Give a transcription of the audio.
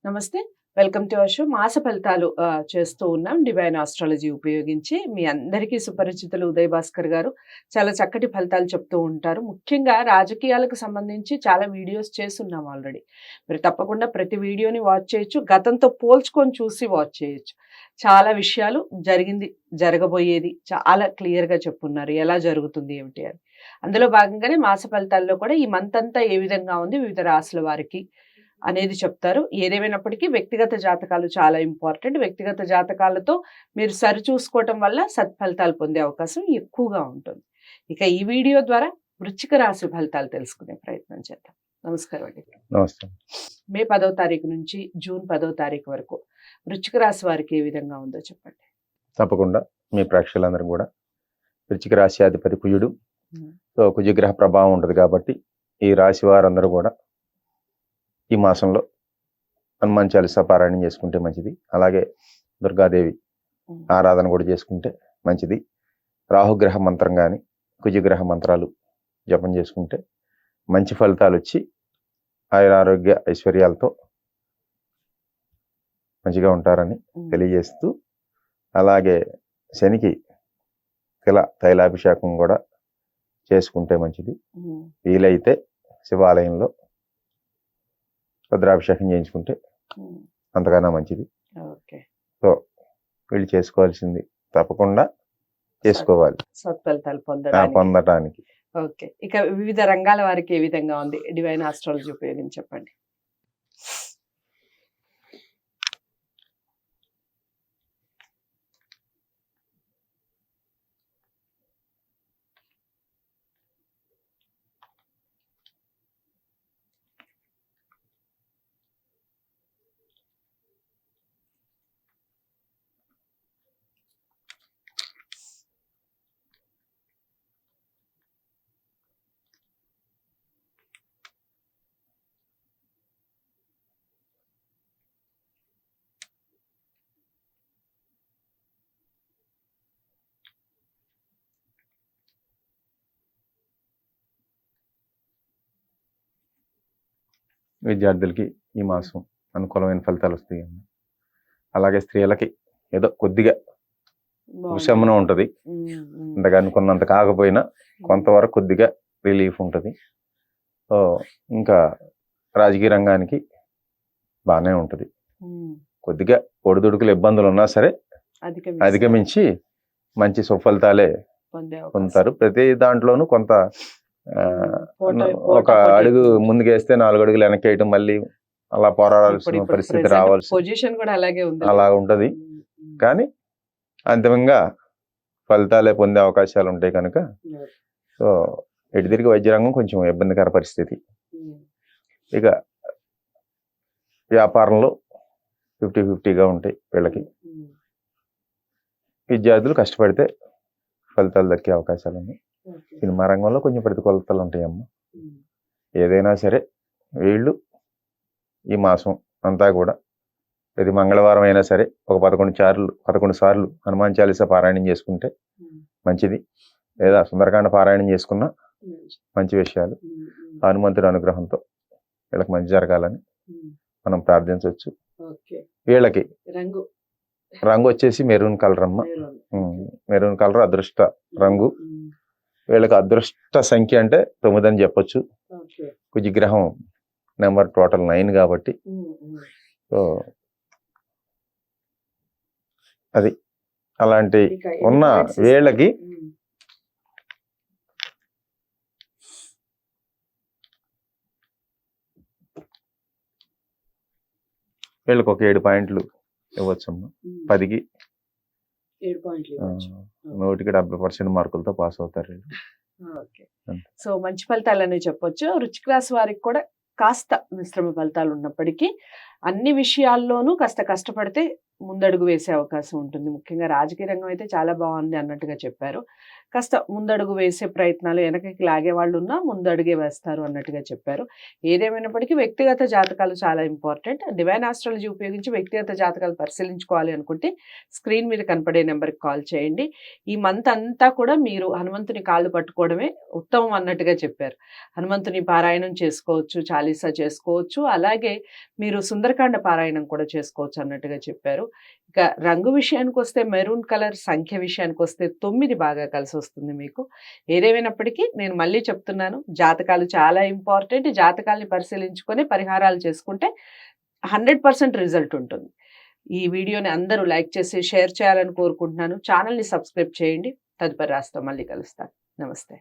నమస్తే. Welcome to our show. మాస ఫలితాలు చేస్తూ ఉన్నాం డివైన్ ఆస్ట్రాలజీ ఉపయోగించి. మీ అందరికీ సుపరిచితులు ఉదయ్ భాస్కర్ గారు చాలా చక్కటి ఫలితాలు చెప్తూ ఉంటారు. ముఖ్యంగా రాజకీయాలకు సంబంధించి చాలా వీడియోస్ చేసున్నాం ఆల్రెడీ. మీరు తప్పకుండా ప్రతి వీడియోని వాచ్ చేయొచ్చు. గతంతో పోల్చుకొని చూసి వాచ్ చేయొచ్చు. చాలా విషయాలు జరిగింది, జరగబోయేది చాలా క్లియర్‌గా చెప్పున్నారు. ఎలా జరుగుతుంది ఏమిటి అని. అందులో భాగంగానే మాస ఫలితాల్లో కూడా ఈ మంత్ అంతా ఏ విధంగా ఉంది వివిధ రాశుల వారికి అనేది చెప్తారు. ఏదేమైనప్పటికీ వ్యక్తిగత జాతకాలు చాలా ఇంపార్టెంట్. వ్యక్తిగత జాతకాలతో మీరు సరిచూసుకోవటం వల్ల సత్ఫలితాలు పొందే అవకాశం ఎక్కువగా ఉంటుంది. ఇక ఈ వీడియో ద్వారా వృశ్చిక రాశి ఫలితాలు తెలుసుకునే ప్రయత్నం చేద్దాం. నమస్కారం అండి. నమస్తే. మే 10వ తారీఖు నుంచి జూన్ 10వ తారీఖు వరకు వృశ్చిక రాశి వారికి ఏ విధంగా ఉందో చెప్పండి. తప్పకుండా మీ ప్రేక్షకులందరూ కూడా వృశ్చిక రాశి అధిపతి కుజుడు. సో కుజగ్రహ ప్రభావం ఉంటుంది కాబట్టి ఈ రాశి వారందరూ కూడా ఈ మాసంలో హనుమాన్ చాలీసా పారాయణం చేసుకుంటే మంచిది. అలాగే దుర్గాదేవి ఆరాధన కూడా చేసుకుంటే మంచిది. రాహుగ్రహ మంత్రం కానీ కుజగ్రహ మంత్రాలు జపం చేసుకుంటే మంచి ఫలితాలు వచ్చి ఆయురారోగ్య ఐశ్వర్యాలతో మంచిగా ఉంటారని తెలియజేస్తూ, అలాగే శనికి తైలాభిషేకం కూడా చేసుకుంటే మంచిది. వీలైతే శివాలయంలో రుద్రాభిషేకం చేయించుకుంటే అంతకన్నా మంచిది. సో వీళ్ళు చేసుకోవాల్సింది తప్పకుండా చేసుకోవాలి సత్ఫలితాలు పొందటానికి. ఓకే. ఇక వివిధ రంగాల వారికి ఏ విధంగా ఉంది డివైన్ ఆస్ట్రాలజీ ఉపయోగించి చెప్పండి. విద్యార్థులకి ఈ మాసం అనుకూలమైన ఫలితాలు వస్తాయి. అలాగే స్త్రీలకి ఏదో కొద్దిగా ఉపశమనం ఉంటుంది. అంతగా అనుకున్నంత కాకపోయినా కొంతవరకు కొద్దిగా రిలీఫ్ ఉంటుంది. సో ఇంకా రాజకీయ రంగానికి బాగానే ఉంటుంది. కొద్దిగా ఒడిదుడుకులు ఇబ్బందులు ఉన్నా సరే అధిగమించి మంచి సుఫలితాలే పొందుతారు. ప్రతి దాంట్లోనూ కొంత ఒక అడుగు ముందుకేస్తే 4 అడుగులు వెనక్కి వేయటం, మళ్ళీ అలా పోరాడాల్సిన పరిస్థితి రావాల్సి అలా ఉంటది. కానీ అంతిమంగా ఫలితాలే పొందే అవకాశాలు ఉంటాయి కనుక సో ఎటు తిరిగి వైద్య రంగం కొంచెం ఇబ్బందికర పరిస్థితి. ఇక వ్యాపారంలో 50-50గా ఉంటాయి వీళ్ళకి. విద్యార్థులు కష్టపడితే ఫలితాలు దక్కే అవకాశాలు ఉన్నాయి. సినిమా రంగంలో కొంచెం ప్రతికూలతలు ఉంటాయమ్మ. ఏదైనా సరే వీళ్ళు ఈ మాసం అంతా కూడా ప్రతి మంగళవారం అయినా సరే ఒక 11 సార్లు హనుమాన్ చాలీసా పారాయణం చేసుకుంటే మంచిది. లేదా సుందరకాండ పారాయణం చేసుకున్నా మంచి విషయాలు. హనుమంతుడి అనుగ్రహంతో వీళ్ళకి మంచి జరగాలని మనం ప్రార్థించవచ్చు. వీళ్ళకి రంగు వచ్చేసి మెరూన్ కలర్ అమ్మ. మెరూన్ కలర్ అదృష్ట రంగు. వీళ్ళకి అదృష్ట సంఖ్య అంటే 9 అని చెప్పొచ్చు. కుజగ్రహం నెంబర్ టోటల్ 9 కాబట్టి సో అది అలాంటి ఉన్న వీళ్ళకి ఒక 7 పాయింట్లు ఇవ్వచ్చమ్మా. 10కి 100కి 70% మార్కులతో పాస్ అవుతారు. సో మంచి ఫలితాలని చెప్పొచ్చు. వృశ్చిక రాశి వారికి కూడా కాస్త మిశ్రమ ఫలితాలు ఉన్నప్పటికీ అన్ని విషయాల్లోనూ కాస్త కష్టపడితే ముందడుగు వేసే అవకాశం ఉంటుంది. ముఖ్యంగా రాజకీయ రంగం అయితే చాలా బాగుంది అన్నట్టుగా చెప్పారు. కాస్త ముందడుగు వేసే ప్రయత్నాలు వెనకకి లాగేవాళ్ళున్నా ముందడుగే వేస్తారు అన్నట్టుగా చెప్పారు. ఏదేమైనప్పటికీ వ్యక్తిగత జాతకాలు చాలా ఇంపార్టెంట్. డివైన్ ఆస్ట్రాలజీ ఉపయోగించి వ్యక్తిగత జాతకాలు పరిశీలించుకోవాలి అనుకుంటే స్క్రీన్ మీద కనపడే నెంబర్‌కి కాల్ చేయండి. ఈ మంత్ అంతా కూడా మీరు హనుమంతుని కాళ్ళు పట్టుకోవడమే ఉత్తమం అన్నట్టుగా చెప్పారు. హనుమంతుని పారాయణం చేసుకోవచ్చు, చాలీసా చేసుకోవచ్చు. అలాగే మీరు సుందరకాండ పారాయణం కూడా చేసుకోవచ్చు అన్నట్టుగా చెప్పారు. ఇక రంగు విషయానికొస్తే మెరూన్ కలర్, సంఖ్య విషయానికొస్తే 9 బాగా కలిసొస్తుంది మీకు. ఏదేమైనప్పటికీ నేను మళ్ళీ చెప్తున్నాను, జాతకాలు చాలా ఇంపార్టెంట్. జాతకాల్ని పరిశీలించుకొని పరిహారాలు చేసుకుంటే 100% రిజల్ట్ ఉంటుంది. ఈ వీడియోని అందరూ లైక్ చేసి షేర్ చేయాలని కోరుకుంటున్నాను. ఛానల్‌ని సబ్స్క్రైబ్ చేయండి. తదుపరి రాశితో మళ్ళీ కలుస్తాను. నమస్తే.